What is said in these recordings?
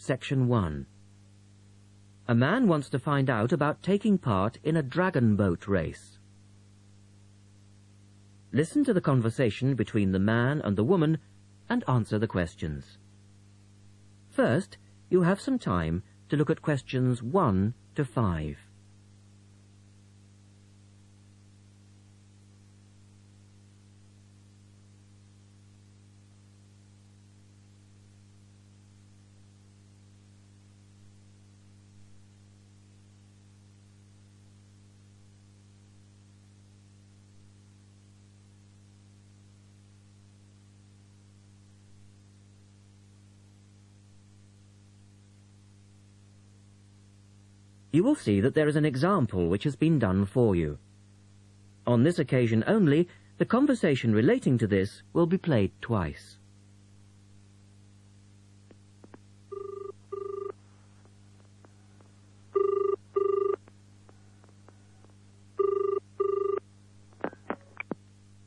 Section 1. A man wants to find out about taking part in a dragon boat race. Listen to the conversation between the man and the woman and answer the questions. First, you have some time to look at questions 1 to 5. You will see that there is an example which has been done for you. On this occasion only, the conversation relating to this will be played twice.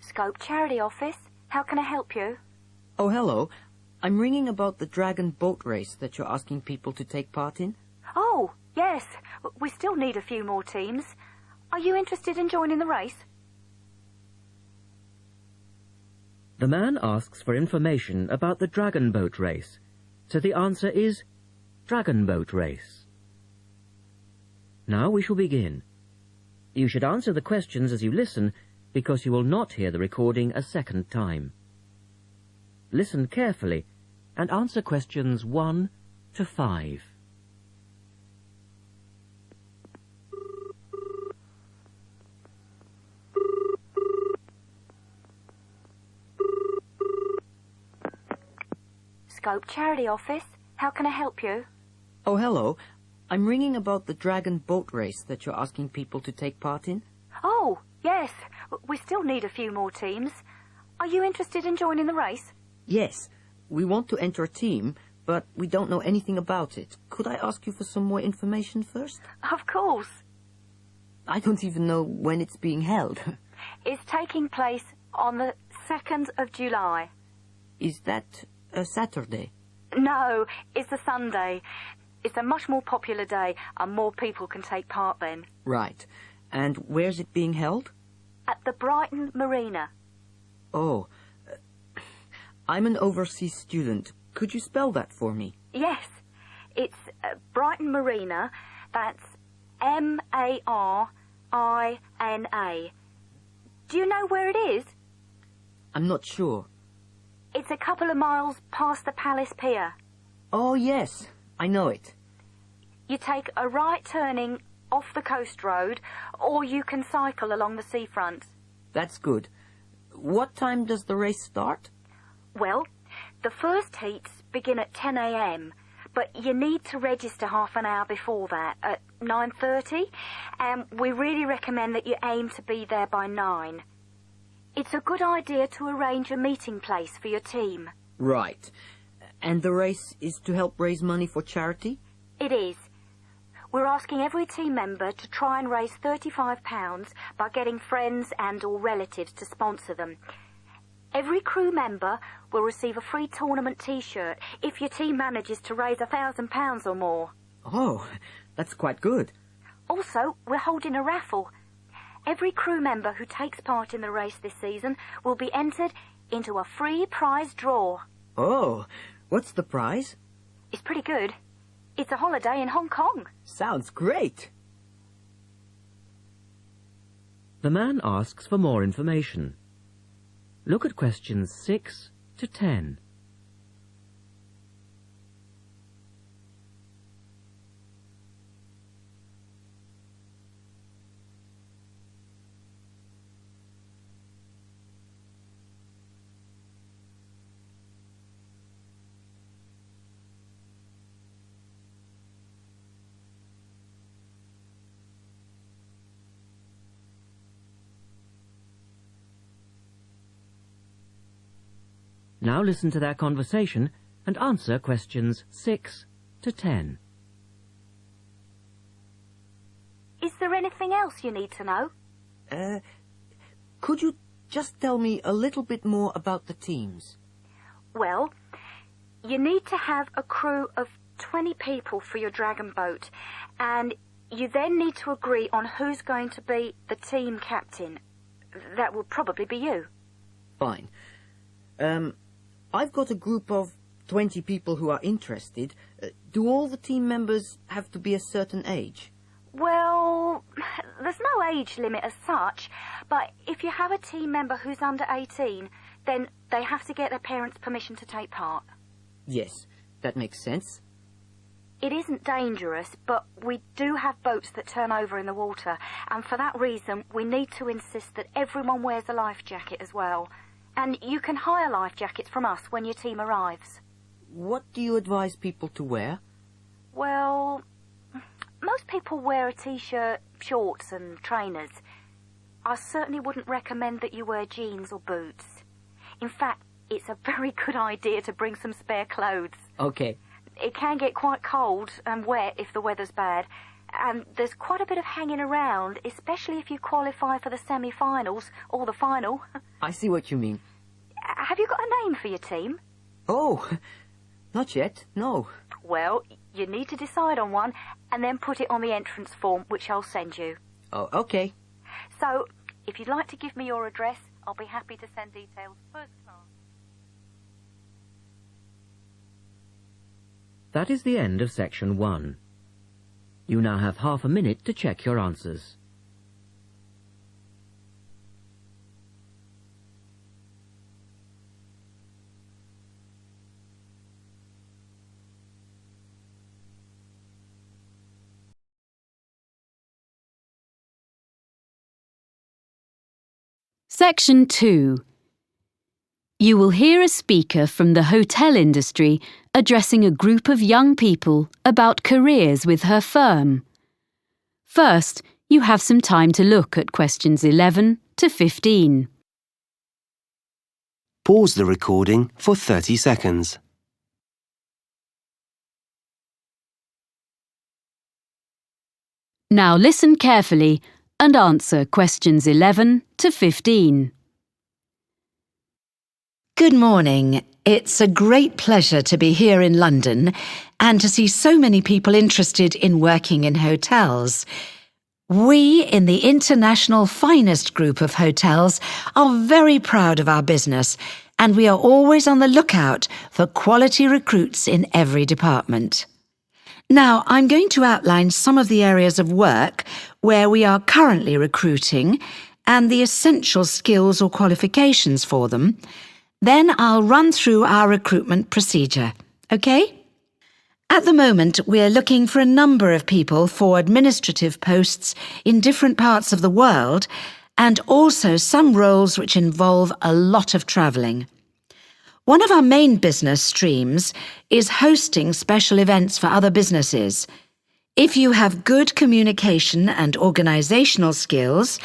Scope Charity Office. How can I help you? Oh, hello. I'm ringing about the dragon boat race that you're asking people to take part in. Oh, yes. We still need a few more teams. Are you interested in joining the race? The man asks for information about the dragon boat race, so the answer is dragon boat race. Now we shall begin. You should answer the questions as you listen, because you will not hear the recording a second time. Listen carefully and answer questions 1 to 5. Scope Charity Office. How can I help you? Oh, hello. I'm ringing about the dragon boat race that you're asking people to take part in. Oh, yes. We still need a few more teams. Are you interested in joining the race? Yes. We want to enter a team, but we don't know anything about it. Could I ask you for some more information first? Of course. I don't even know when it's being held. It's taking place on the 2nd of July. Is that a Saturday? No, it's a Sunday. It's a much more popular day and more people can take part then. Right. And where's it being held? At the Brighton Marina. Oh. I'm an overseas student. Could you spell that for me? Yes. It's Brighton Marina. That's Marina. Do you know where it is? I'm not sure. It's a couple of miles past the Palace Pier. Oh, yes. I know it. You take a right turning off the coast road, or you can cycle along the seafront. That's good. What time does the race start? Well, the first heats begin at 10 a.m, but you need to register half an hour before that, at 9:30, and we really recommend that you aim to be there by 9. It's a good idea to arrange a meeting place for your team. Right. And the race is to help raise money for charity? It is. We're asking every team member to try and raise £35 by getting friends and or relatives to sponsor them. Every crew member will receive a free tournament T-shirt if your team manages to raise £1,000 or more. Oh, that's quite good. Also, we're holding a raffle. Every crew member who takes part in the race this season will be entered into a free prize draw. Oh, what's the prize? It's pretty good. It's a holiday in Hong Kong. Sounds great. The man asks for more information. Look at questions 6 to 10. Now listen to their conversation and answer questions 6 to 10. Is there anything else you need to know? Could you just tell me a little bit more about the teams? Well, you need to have a crew of 20 people for your dragon boat, and you then need to agree on who's going to be the team captain. That will probably be you. Fine. I've got a group of 20 people who are interested. Do all the team members have to be a certain age? Well, there's no age limit as such, but if you have a team member who's under 18, then they have to get their parents' permission to take part. Yes, that makes sense. It isn't dangerous, but we do have boats that turn over in the water, and for that reason we need to insist that everyone wears a life jacket as well. And you can hire life jackets from us when your team arrives. What do you advise people to wear? Well, most people wear a t-shirt, shorts and trainers. I certainly wouldn't recommend that you wear jeans or boots. In fact, it's a very good idea to bring some spare clothes. Okay. It can get quite cold and wet if the weather's bad, and there's quite a bit of hanging around, especially if you qualify for the semi-finals or the final. I see what you mean. Have you got a name for your team? Oh, not yet, no. Well, you need to decide on one and then put it on the entrance form, which I'll send you. Oh, okay. So, if you'd like to give me your address, I'll be happy to send details first class. That is the end of section 1. You now have half a minute to check your answers. Section 2. You will hear a speaker from the hotel industry addressing a group of young people about careers with her firm. First, you have some time to look at questions 11 to 15. Pause the recording for 30 seconds. Now listen carefully and answer questions 11 to 15. Good morning. It's a great pleasure to be here in London and to see so many people interested in working in hotels. We, in the International Finest Group of Hotels, are very proud of our business, and we are always on the lookout for quality recruits in every department. Now, I'm going to outline some of the areas of work where we are currently recruiting and the essential skills or qualifications for them. Then I'll run through our recruitment procedure, okay? At the moment, we're looking for a number of people for administrative posts in different parts of the world, and also some roles which involve a lot of travelling. One of our main business streams is hosting special events for other businesses. If you have good communication and organisational skills,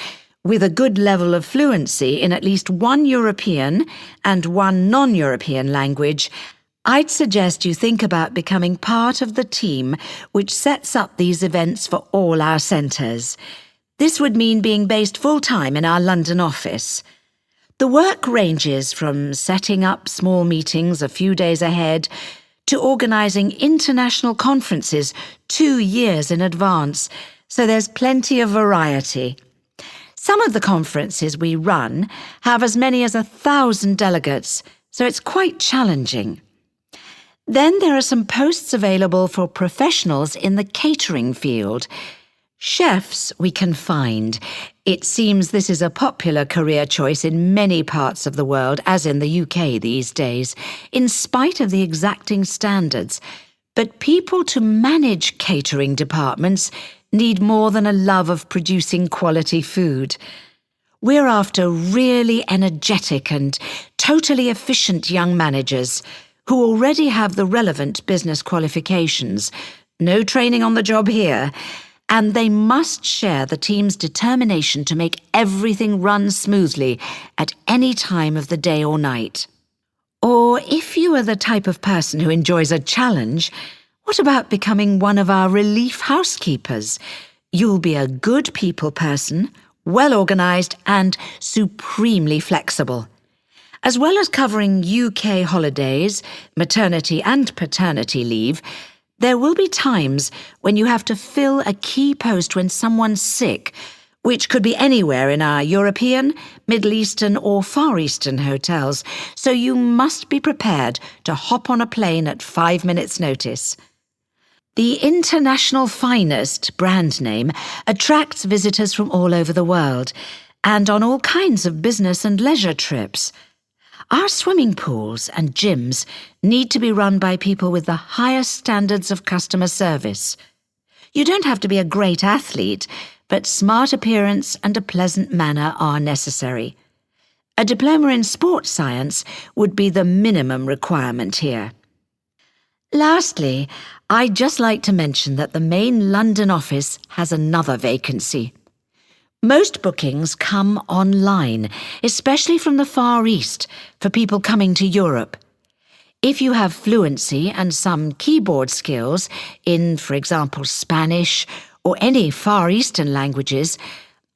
with a good level of fluency in at least one European and one non-European language, I'd suggest you think about becoming part of the team which sets up these events for all our centres. This would mean being based full-time in our London office. The work ranges from setting up small meetings a few days ahead to organising international conferences 2 years in advance, so there's plenty of variety. Some of the conferences we run have as many as 1,000 delegates, so it's quite challenging. Then there are some posts available for professionals in the catering field. Chefs we can find. It seems this is a popular career choice in many parts of the world, as in the UK these days, in spite of the exacting standards. But people to manage catering departments need more than a love of producing quality food. We're after really energetic and totally efficient young managers who already have the relevant business qualifications, no training on the job here, and they must share the team's determination to make everything run smoothly at any time of the day or night. Or if you are the type of person who enjoys a challenge, what about becoming one of our relief housekeepers? You'll be a good people person, well organised and supremely flexible. As well as covering UK holidays, maternity and paternity leave, There will be times when you have to fill a key post when someone's sick, which could be anywhere in our European, Middle Eastern or Far Eastern hotels, so you must be prepared to hop on a plane at 5 minutes' notice. The International Finest brand name attracts visitors from all over the world and on all kinds of business and leisure trips. Our swimming pools and gyms need to be run by people with the highest standards of customer service. You don't have to be a great athlete, but smart appearance and a pleasant manner are necessary. A diploma in sports science would be the minimum requirement here. Lastly, I'd just like to mention that the main London office has another vacancy. Most bookings come online, especially from the Far East, for people coming to Europe. If you have fluency and some keyboard skills in, for example, Spanish or any Far Eastern languages,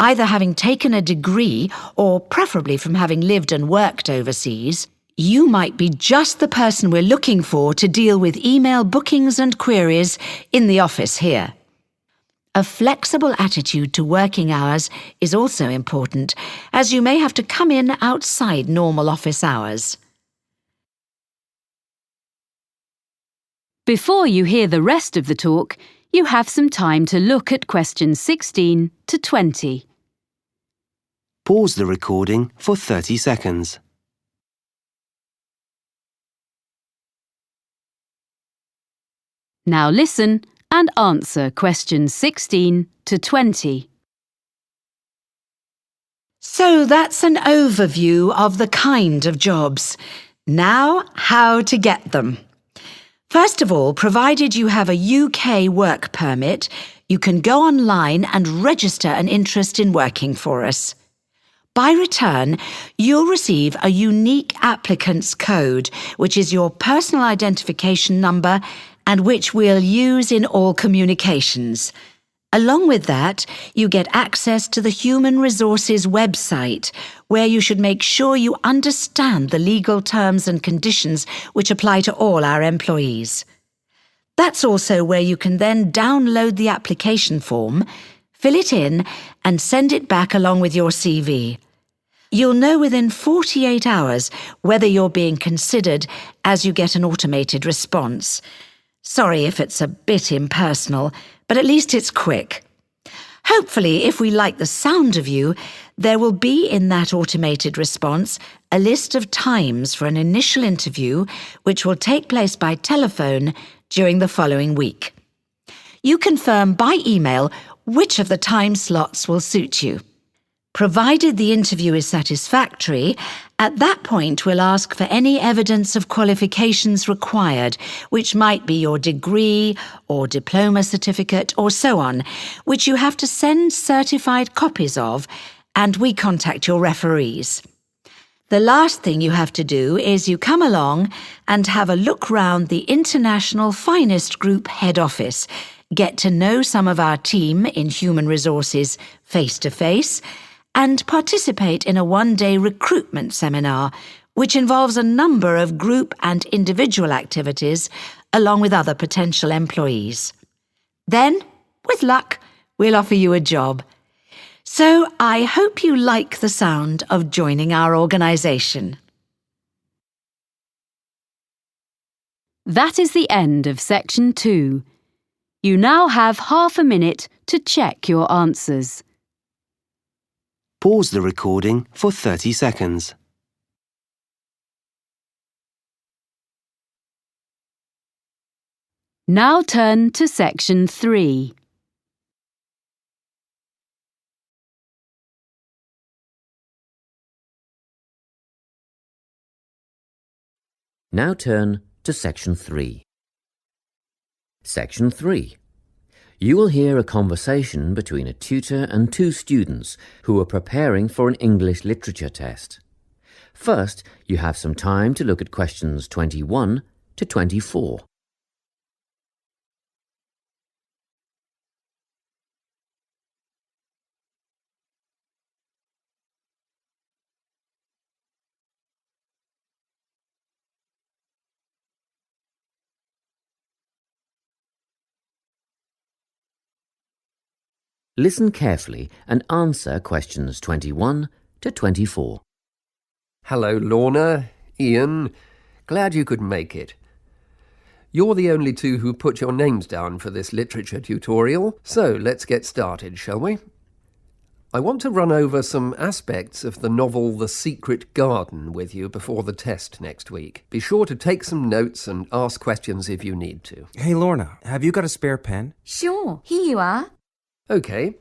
either having taken a degree or preferably from having lived and worked overseas, you might be just the person we're looking for to deal with email bookings and queries in the office here. A flexible attitude to working hours is also important, as you may have to come in outside normal office hours. Before you hear the rest of the talk, you have some time to look at questions 16 to 20. Pause the recording for 30 seconds. Now listen and answer questions 16 to 20. So that's an overview of the kind of jobs. Now, how to get them. First of all, provided you have a UK work permit, you can go online and register an interest in working for us. By return, you'll receive a unique applicant's code, which is your personal identification number and which we'll use in all communications. Along with that, you get access to the Human Resources website, where you should make sure you understand the legal terms and conditions which apply to all our employees. That's also where you can then download the application form, fill it in, and send it back along with your CV. You'll know within 48 hours whether you're being considered as you get an automated response. Sorry if it's a bit impersonal, but at least it's quick. Hopefully, if we like the sound of you, there will be in that automated response a list of times for an initial interview which will take place by telephone during the following week. You confirm by email which of the time slots will suit you. Provided the interview is satisfactory, at that point we'll ask for any evidence of qualifications required, which might be your degree or diploma certificate or so on, which you have to send certified copies of, and we contact your referees. The last thing you have to do is you come along and have a look round the International Finest Group head office, get to know some of our team in human resources face to face, and participate in a one-day recruitment seminar, which involves a number of group and individual activities, along with other potential employees. Then, with luck, we'll offer you a job. So I hope you like the sound of joining our organisation. That is the end of section 2. You now have half a minute to check your answers. Pause the recording for 30 seconds. Now turn to section 3. Now turn to section 3. Section 3. You will hear a conversation between a tutor and two students who are preparing for an English literature test. First, you have some time to look at questions 21 to 24. Listen carefully and answer questions 21 to 24. Hello, Lorna, Ian. Glad you could make it. You're the only two who put your names down for this literature tutorial, so let's get started, shall we? I want to run over some aspects of the novel The Secret Garden with you before the test next week. Be sure to take some notes and ask questions if you need to. Hey, Lorna, have you got a spare pen? Sure, here you are. OK,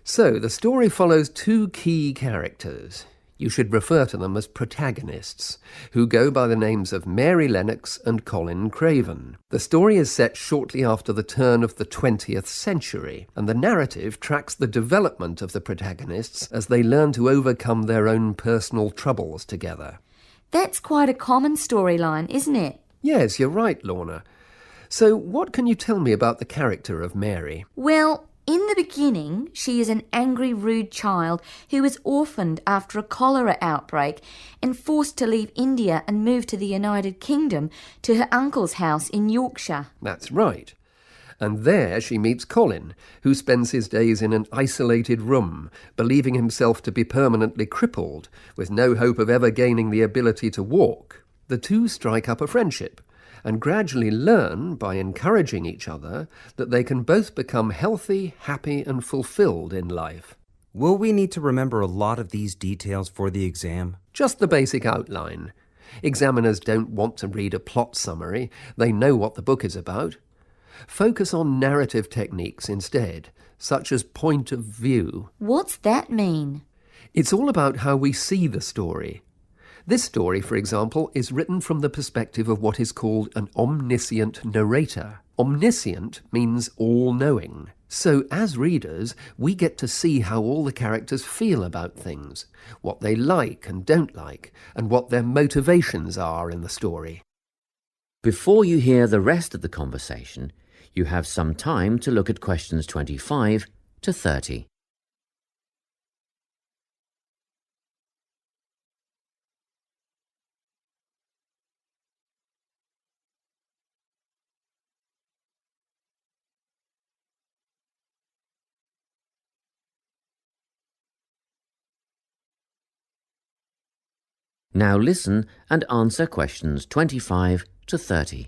so the story follows two key characters. You should refer to them as protagonists, who go by the names of Mary Lennox and Colin Craven. The story is set shortly after the turn of the 20th century, and the narrative tracks the development of the protagonists as they learn to overcome their own personal troubles together. That's quite a common storyline, isn't it? Yes, you're right, Lorna. So what can you tell me about the character of Mary? Well, in the beginning, she is an angry, rude child who was orphaned after a cholera outbreak and forced to leave India and move to the United Kingdom to her uncle's house in Yorkshire. That's right. And there she meets Colin, who spends his days in an isolated room, believing himself to be permanently crippled, with no hope of ever gaining the ability to walk. The two strike up a friendship, and gradually learn, by encouraging each other, that they can both become healthy, happy and fulfilled in life. Will we need to remember a lot of these details for the exam? Just the basic outline. Examiners don't want to read a plot summary. They know what the book is about. Focus on narrative techniques instead, such as point of view. What's that mean? It's all about how we see the story. This story, for example, is written from the perspective of what is called an omniscient narrator. Omniscient means all-knowing. So, as readers, we get to see how all the characters feel about things, what they like and don't like, and what their motivations are in the story. Before you hear the rest of the conversation, you have some time to look at questions 25 to 30. Now listen and answer questions 25 to 30.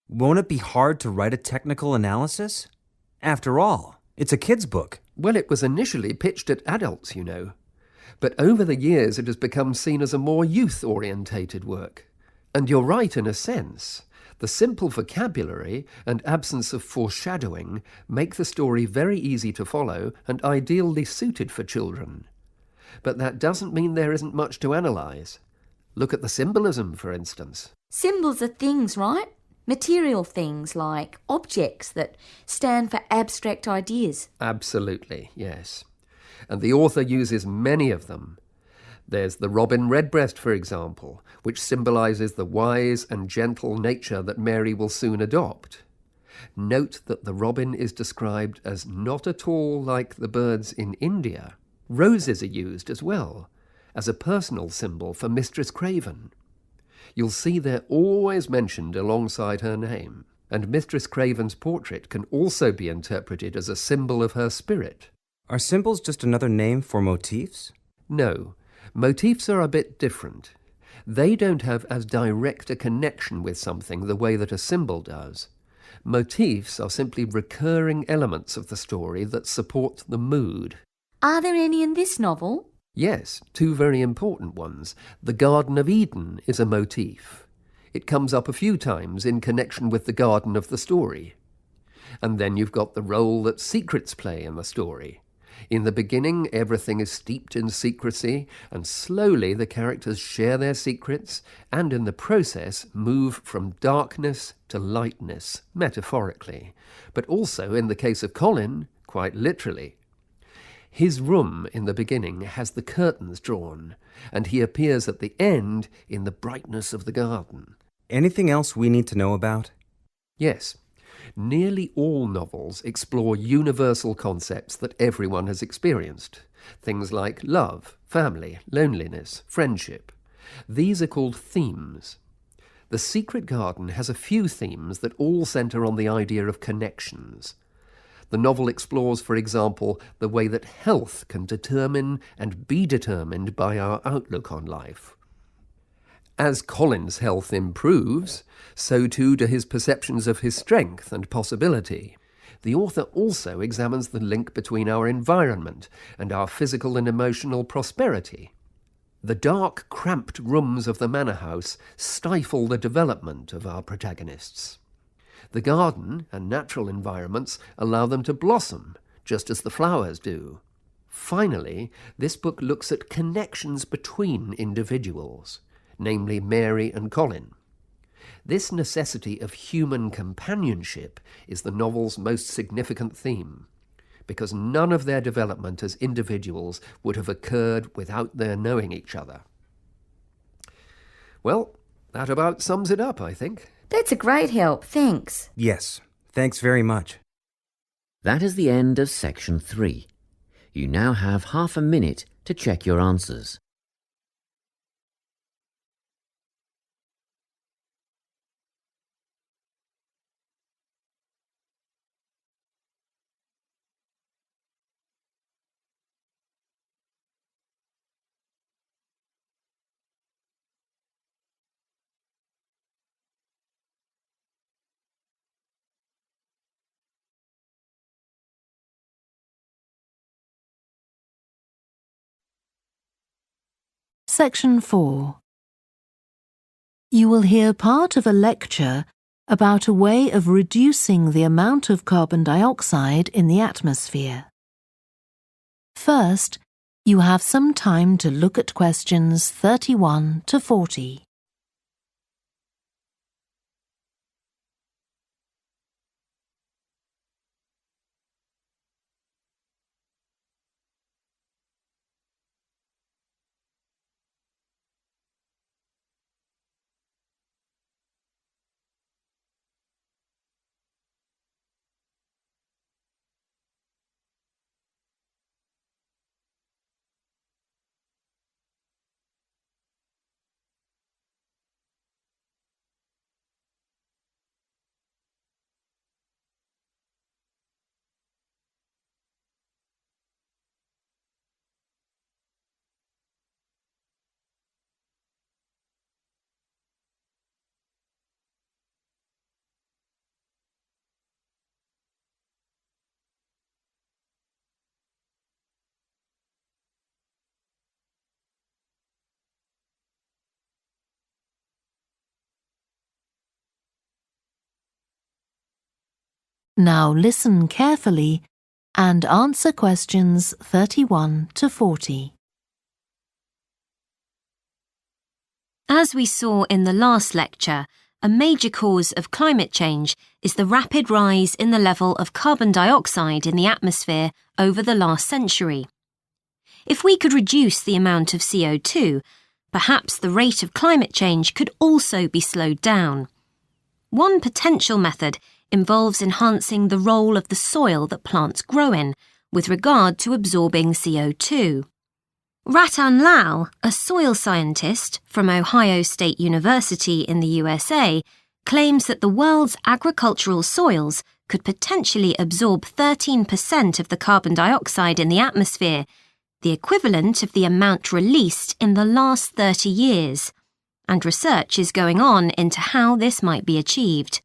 Won't it be hard to write a technical analysis? After all, it's a kid's book. Well, it was initially pitched at adults, you know. But over the years it has become seen as a more youth-orientated work. And you're right in a sense. The simple vocabulary and absence of foreshadowing make the story very easy to follow and ideally suited for children. But that doesn't mean there isn't much to analyse. Look at the symbolism, for instance. Symbols are things, right? Material things like objects that stand for abstract ideas. Absolutely, yes. And the author uses many of them. There's the robin redbreast, for example, which symbolises the wise and gentle nature that Mary will soon adopt. Note that the robin is described as not at all like the birds in India. Roses are used as well, as a personal symbol for Mistress Craven. You'll see they're always mentioned alongside her name, and Mistress Craven's portrait can also be interpreted as a symbol of her spirit. Are symbols just another name for motifs? No, motifs are a bit different. They don't have as direct a connection with something the way that a symbol does. Motifs are simply recurring elements of the story that support the mood. Are there any in this novel? Yes, two very important ones. The Garden of Eden is a motif. It comes up a few times in connection with the garden of the story. And then you've got the role that secrets play in the story. In the beginning, everything is steeped in secrecy, and slowly the characters share their secrets, and in the process move from darkness to lightness, metaphorically, but also, in the case of Colin, quite literally. His room in the beginning has the curtains drawn, and he appears at the end in the brightness of the garden. Anything else we need to know about? Yes. Nearly all novels explore universal concepts that everyone has experienced. Things like love, family, loneliness, friendship. These are called themes. The Secret Garden has a few themes that all centre on the idea of connections. The novel explores, for example, the way that health can determine and be determined by our outlook on life. As Colin's health improves, so too do his perceptions of his strength and possibility. The author also examines the link between our environment and our physical and emotional prosperity. The dark, cramped rooms of the manor house stifle the development of our protagonists. The garden and natural environments allow them to blossom, just as the flowers do. Finally, this book looks at connections between individuals, namely Mary and Colin. This necessity of human companionship is the novel's most significant theme, because none of their development as individuals would have occurred without their knowing each other. Well, that about sums it up, I think. That's a great help, thanks. Yes, thanks very much. That is the end of section 3. You now have half a minute to check your answers. Section 4. You will hear part of a lecture about a way of reducing the amount of carbon dioxide in the atmosphere. First, you have some time to look at questions 31 to 40. Now listen carefully and answer questions 31 to 40. As we saw in the last lecture, a major cause of climate change is the rapid rise in the level of carbon dioxide in the atmosphere over the last century. If we could reduce the amount of CO2, perhaps the rate of climate change could also be slowed down. One potential method involves enhancing the role of the soil that plants grow in with regard to absorbing CO2. Ratan Lal, a soil scientist from Ohio State University in the USA, claims that the world's agricultural soils could potentially absorb 13% of the carbon dioxide in the atmosphere, the equivalent of the amount released in the last 30 years, and research is going on into how this might be achieved.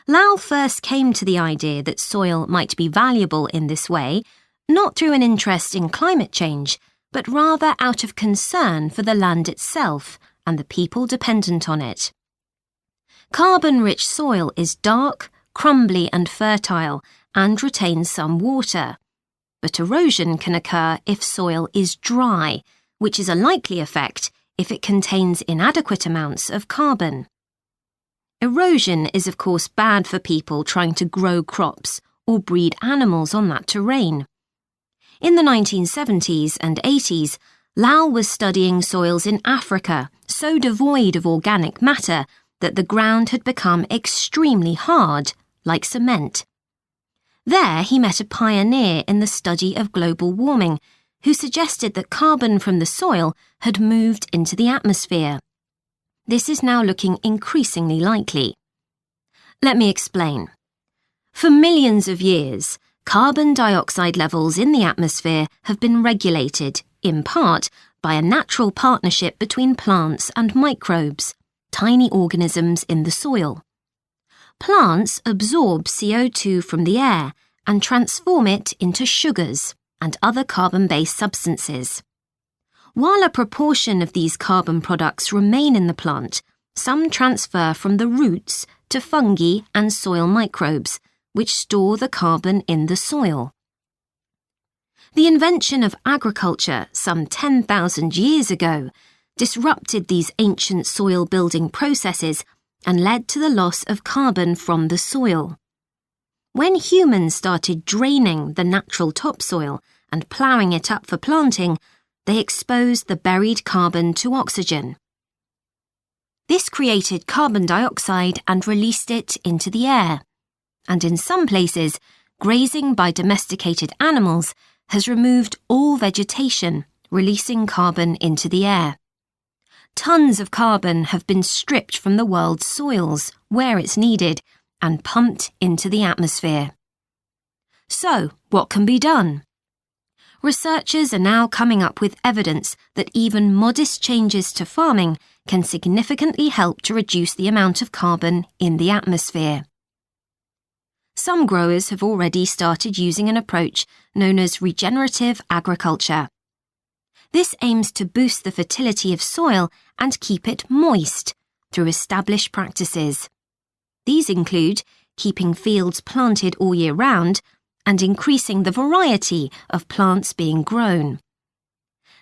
Lal first came to the idea that soil might be valuable in this way, not through an interest in climate change, but rather out of concern for the land itself and the people dependent on it. Carbon-rich soil is dark, crumbly and fertile and retains some water. But erosion can occur if soil is dry, which is a likely effect if it contains inadequate amounts of carbon. Erosion is of course bad for people trying to grow crops or breed animals on that terrain. In the 1970s and 80s, Lal was studying soils in Africa so devoid of organic matter that the ground had become extremely hard, like cement. There he met a pioneer in the study of global warming who suggested that carbon from the soil had moved into the atmosphere. This is now looking increasingly likely. Let me explain. For millions of years, carbon dioxide levels in the atmosphere have been regulated, in part, by a natural partnership between plants and microbes, tiny organisms in the soil. Plants absorb CO2 from the air and transform it into sugars and other carbon-based substances. While a proportion of these carbon products remain in the plant, some transfer from the roots to fungi and soil microbes, which store the carbon in the soil. The invention of agriculture some 10,000 years ago disrupted these ancient soil-building processes and led to the loss of carbon from the soil. When humans started draining the natural topsoil and ploughing it up for planting, they exposed the buried carbon to oxygen. This created carbon dioxide and released it into the air. And in some places, grazing by domesticated animals has removed all vegetation, releasing carbon into the air. Tons of carbon have been stripped from the world's soils, where it's needed, and pumped into the atmosphere. So, what can be done? Researchers are now coming up with evidence that even modest changes to farming can significantly help to reduce the amount of carbon in the atmosphere. Some growers have already started using an approach known as regenerative agriculture. This aims to boost the fertility of soil and keep it moist through established practices. These include keeping fields planted all year round and increasing the variety of plants being grown.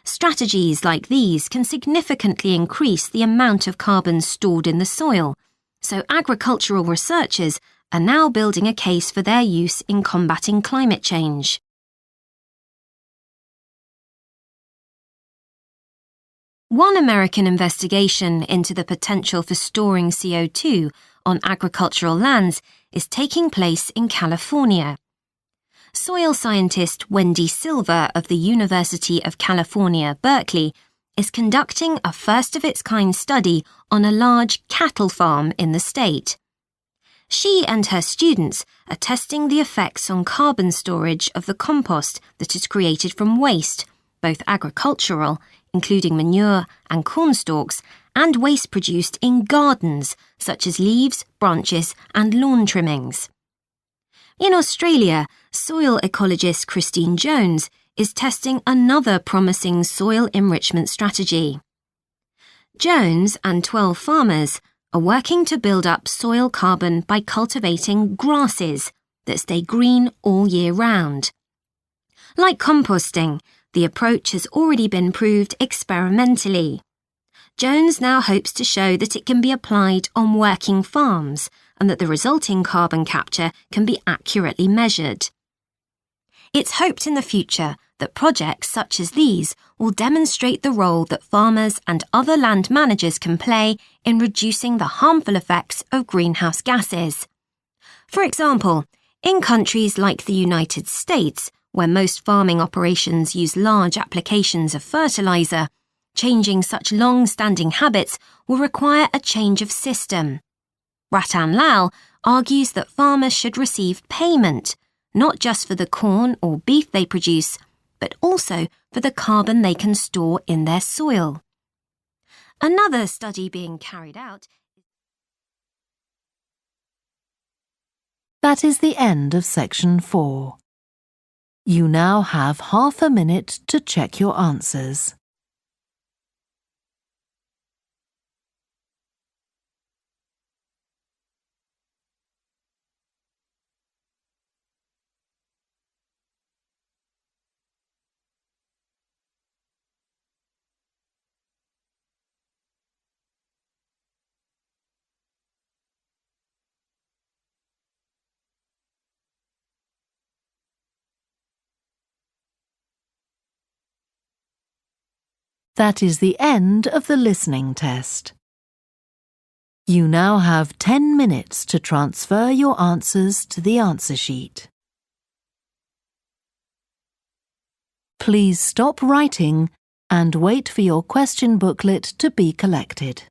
Strategies like these can significantly increase the amount of carbon stored in the soil, so agricultural researchers are now building a case for their use in combating climate change. One American investigation into the potential for storing CO2 on agricultural lands is taking place in California. Soil scientist Wendy Silver of the University of California, Berkeley, is conducting a first-of-its-kind study on a large cattle farm in the state. She and her students are testing the effects on carbon storage of the compost that is created from waste, both agricultural, including manure and corn stalks, and waste produced in gardens, such as leaves, branches, and lawn trimmings. In Australia, soil ecologist Christine Jones is testing another promising soil enrichment strategy. Jones and 12 farmers are working to build up soil carbon by cultivating grasses that stay green all year round. Like composting, the approach has already been proved experimentally. Jones now hopes to show that it can be applied on working farms and that the resulting carbon capture can be accurately measured. It's hoped in the future that projects such as these will demonstrate the role that farmers and other land managers can play in reducing the harmful effects of greenhouse gases. For example, in countries like the United States, where most farming operations use large applications of fertilizer, changing such long-standing habits will require a change of system. Ratan Lal argues that farmers should receive payment, not just for the corn or beef they produce, but also for the carbon they can store in their soil. Another study being carried out. That is the end of section 4. You now have half a minute to check your answers. That is the end of the listening test. You now have 10 minutes to transfer your answers to the answer sheet. Please stop writing and wait for your question booklet to be collected.